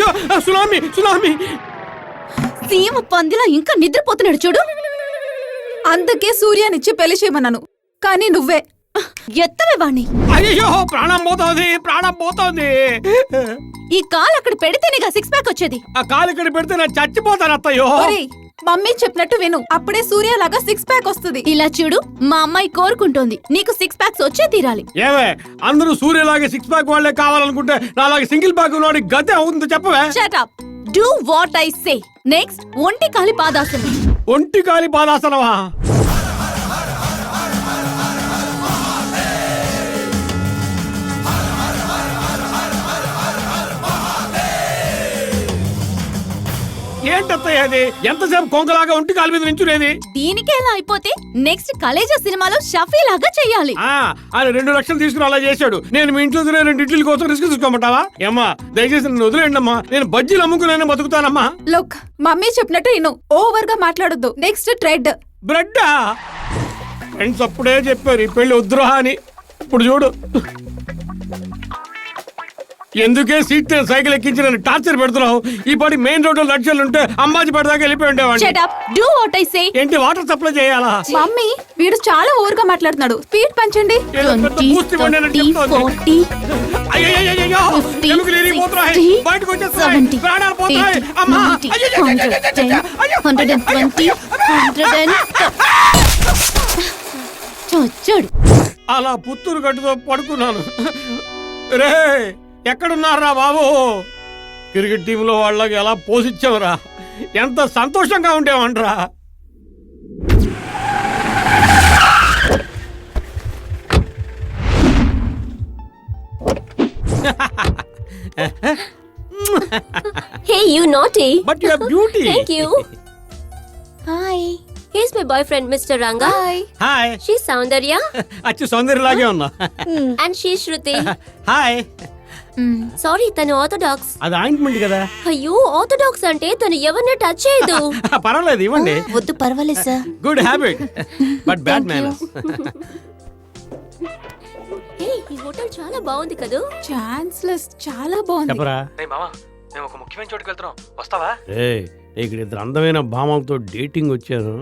అయ్యో tsunami tsunami. సీమ పందిలా ఇంకా నిద్రపోతున్నాడు చూడు. అందుకే సూర్యానిచ్చి పెళ్లి చేయమన్నాను, కానీ నువ్వే ఎత్తవే వాణ్ణి. అయ్యో ప్రాణం పోతోంది, ప్రాణం పోతోంది. ఈ కాలు అక్కడ పెడితేనేగా సిక్స్ ప్యాక్ వచ్చేది. ఆ కాలు ఇక్కడ పెడితే నేను చచ్చిపోతాను అత్తయ్యో. ఒరేయ్, మమ్మీ చెప్పినట్టు విను, అప్పుడే సూర్యలాగా సిక్స్ ప్యాక్ వస్తుంది. ఇలా చూడు, మా అమ్మాయి కోరుకుంటోంది నీకు సిక్స్ ప్యాక్స్ వచ్చే తీరాలి. ఏవే అందరూ సూర్యలాగే సిక్స్ ప్యాక్ వాళ్ళే కావాలనుకుంటే నాలాగే సింగిల్ ప్యాక్ ఉన్నవాడి గతే అవుతుంది చెప్పవే. Shut up, do what I say. Next ఒంటి కాలి పాదాసనం. ఒంటి కాలి పాదాసనమా? ఏంటత్తయ్య అది? ఎంతసేపు కొంకలాగా ఒంటి కాలు మీద నించునేది? దీనికి ఎలా అయిపోతే నెక్స్ట్ కలేజా సినిమాలో షఫీ లాగా చెయ్యాలి. ఆయన 2 లక్షలు తీసుకుని అలా చేశాడు. నేను మీ ఇంట్లో 2 ఇడ్లీల కోసం రిస్క్ తీసుకోమంటావా? ఏమ్మా దయచేసి నన్ను వదిలేండి అమ్మా, నేను బజ్జీలు అమ్ముకునే బతుకుతానమ్మా. లుక్, మమ్మీ చెప్పినట్టు విను, ఓవర్ గా మాట్లాడొద్దు. Next thread. బ్రెడ్డా? ఫ్రెండ్స్ అప్పుడే చెప్పారు ఈ పెళ్లి వద్దురా అని. ఇప్పుడు చూడు, ఎందుకే సీట్ సైకిల్ ఎక్కించి నన్ను టార్చర్ పెడుతున్నావు? ఈ పాటి మెయిన్ రోడ్ లడ్జలు ఉంటే అంబాజీపేట దాకా వెళ్ళిపోయి ఉండేవాడిని. Shut up, do what I say. ఏంటి వాటర్ సప్లై చేయాలా? మమ్మీ, వీడు చాలా ఓవర్ గా మాట్లాడుతున్నాడు, స్పీడ్ పెంచండి. 20, 30, 40, 50, 60, 70, 80, 90, 110, 120, 100. చచ్చాడు. అలా పుత్తూరు గట్టుతో పడుకున్నాను. రే ఎక్కడున్నారా బాబు? క్రికెట్ టీంలో వాళ్ళకి ఎలా పోషించావురా? ఎంత సంతోషంగా ఉండేవంటరా. Hey, you naughty. But you have beauty. Thank you. Hi. Here's my boyfriend, Mr. Ranga. Hi. Hi. She's Soundarya. అచ్చు సౌందర్యలాగే ఉన్నా. And she's Shruti. Hi. Sorry, తను orthodox. అది ఆయింట్మెంట్ కదా. అయ్యో, orthodox అంటే తను ఎవరిని టచ్ చేయదు. పర్వాలేదు ఇవ్వండి. వద్దు, పర్వాలేదు sir. Good habit but bad manners. Hey, ఈ హోటల్ చాలా బాగుంది కదూ. ఛాన్స్లెస్, చాలా బాగుంది. చెప్పరా. మామా, మేము ఒక ముఖ్యమైన చోటుకి వెళ్తున్నాం, వస్తావా? ఇక్కడ ఇద్దరు అందమైన భామలతో డేటింగ్ వచ్చాను.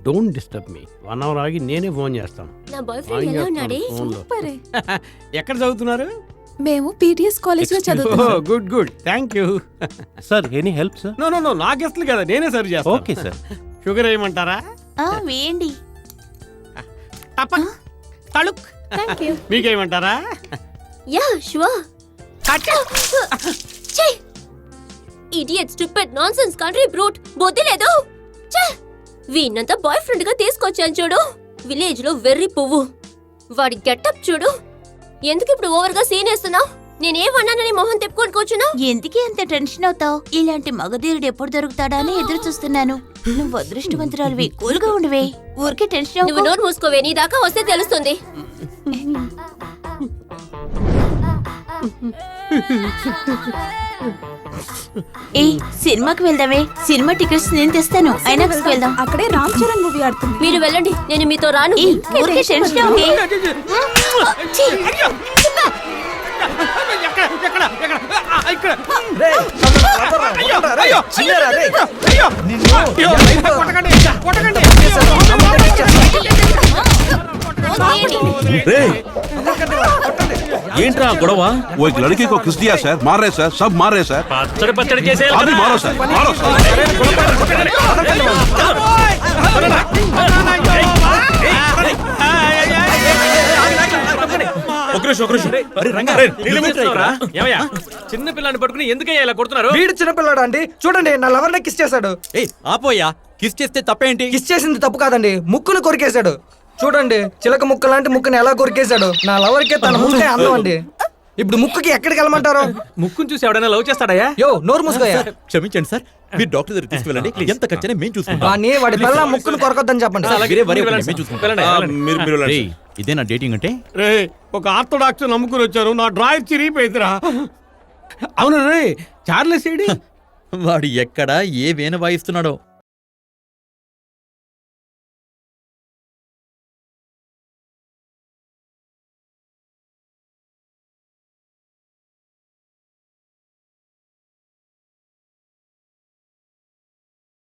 Don't disturb me. 1 hour ఆగి నేనే ఫోన్ చేస్తాను. నా బాయ్ ఫ్రెండ్ ఎలా ఉన్నాడే? సూపరే. ఎక్కడ చదువుతున్నారు? మేము పీటీఎస్ కాలేజ్ లో చదువుతున్నాం. Good good, thank you. Sir any help sir? No no no, నా గెస్ట్లు కదా, నేనే సరి చేస్తాను. Okay sir. షుగర్ వేయమంటారా? వేయండి. తళుక్. Thank you. మీకేయమంటారా? Yeah, sure. ఛే, idiot, stupid, nonsense, country brute. బుద్ధి లేదు. ఛే, వీణ్ణంతా బాయ్ ఫ్రెండ్ గా తీసుకొచ్చాను చూడు. విలేజ్ లో వెర్రి పువ్వు. వాడి గెటప్ చూడు. ఎందుకు ఇప్పుడు ఓవర్ గా సీన్ వేస్తున్నావు? నేనేమన్నానని మొహం తిప్పుకొని కూర్చున్నావు? ఎందుకే అంత టెన్షన్ అవుతావు? ఇలాంటి మగధీరుడు ఎప్పుడు దొరుకుతాడా అని ఎదురు చూస్తున్నాను. నువ్వు అదృష్టవంతురాలివి, కూల్గా ఉండవే. ఊరికే టెన్షన్ నువ్వు నోరు మూసుకోవే, నీ దాకా వస్తే తెలుస్తుంది. సినిమాకి వెళ్దామే. సినిమా టికెట్స్ నేను తెస్తాను. ఐనాక్స్ వెళ్దాం. అక్కడే రామ్ చరణ్ మూవీ ఆడుతుంది. మీరు వెళ్ళండి, నేను మీతో రాను. ఊరికే టెన్షన్ అవుతే. ఏంట్రా గొడవ? वो एक लड़की को किस दिया सर? मार रहे सर, सब मार रहे सर. పచ్చడి పచ్చడి చేసే अभी मारो सर, मारो सर. చిన్న పిల్లని పట్టుకుని ఎందుకయ్యా ఇలా కొడుతున్నారు? వీడు చిన్నపిల్లాడు అండి, చూడండి నా లవర్ ని కిస్ చేశాడు. ఆపోయా, కిస్ చేస్తే తప్పేంటి? కిస్ చేసింది తప్పు కాదండి, ముక్కును కొరికేశాడు. చూడండి, చిలక ముక్క లాంటి ముక్కుని ఎలా కొరికేశాడు. నా లవర్ కే తన ముక్కే అందం అండి. ఇప్పుడు ముక్కుకి ఎక్కడికి వెళ్ళమంటారు? ముక్కును చూసి ఎవడైనా లవ్ చేస్తాడయ్యా? యో, నోరు మూసుకోయా. క్షమించండి సార్, మీరు డాక్టర్ దగ్గర తీసుకెళ్ళండి. ఎంత ఖర్చైనా మేము చూసుకుంటాం. వాడిని వాడి పిల్ల ముక్కును కొరకొద్దని చెప్పండి. ఇదే నా డేటింగ్ అంటే? రే, ఒక ఆర్థోడాక్స్ నమ్ముకుని వచ్చాను, నా డ్రాయర్ చిరిగిపోయిందిరా. అవును రే, చార్లెస్ ఏడి? వాడు ఎక్కడ ఏ వేణ వాయిస్తున్నాడో.